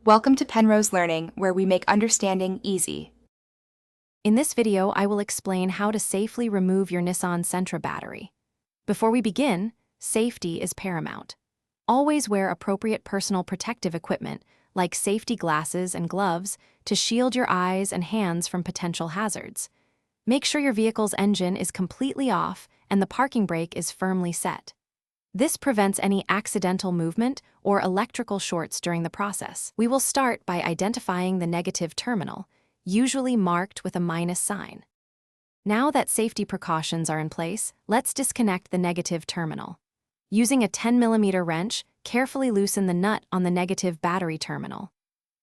Welcome to Penrose Learning, where we make understanding easy. In this video, I will explain how to safely remove your Nissan Sentra battery. Before we begin, safety is paramount. Always wear appropriate personal protective equipment, like safety glasses and gloves, to shield your eyes and hands from potential hazards. Make sure your vehicle's engine is completely off and the parking brake is firmly set. This prevents any accidental movement or electrical shorts during the process. We will start by identifying the negative terminal, usually marked with a minus sign. Now that safety precautions are in place, let's disconnect the negative terminal. Using a 10mm wrench, carefully loosen the nut on the negative battery terminal.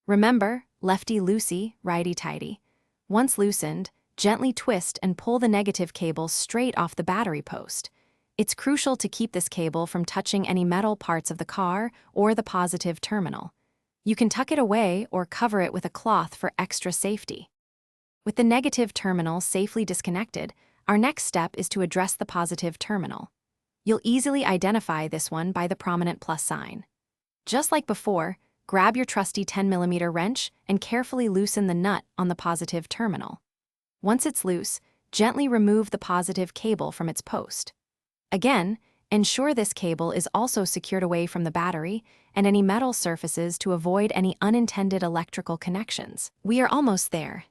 Remember, lefty-loosey, righty-tighty. Once loosened, gently twist and pull the negative cable straight off the battery post. It's crucial to keep this cable from touching any metal parts of the car or the positive terminal. You can tuck it away or cover it with a cloth for extra safety. With the negative terminal safely disconnected, our next step is to address the positive terminal. You'll easily identify this one by the prominent plus sign. Just like before, grab your trusty 10mm wrench and carefully loosen the nut on the positive terminal. Once it's loose, gently remove the positive cable from its post. Again, ensure this cable is also secured away from the battery and any metal surfaces to avoid any unintended electrical connections. We are almost there.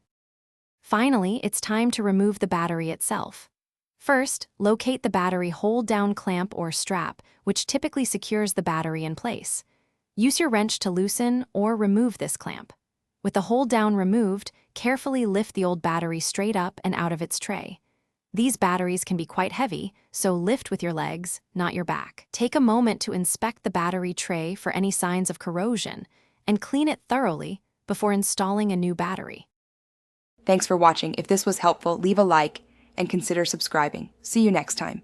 Finally, it's time to remove the battery itself. First, locate the battery hold-down clamp or strap, which typically secures the battery in place. Use your wrench to loosen or remove this clamp. With the hold-down removed, carefully lift the old battery straight up and out of its tray. These batteries can be quite heavy, so lift with your legs, not your back. Take a moment to inspect the battery tray for any signs of corrosion and clean it thoroughly before installing a new battery. Thanks for watching. If this was helpful, leave a like and consider subscribing. See you next time.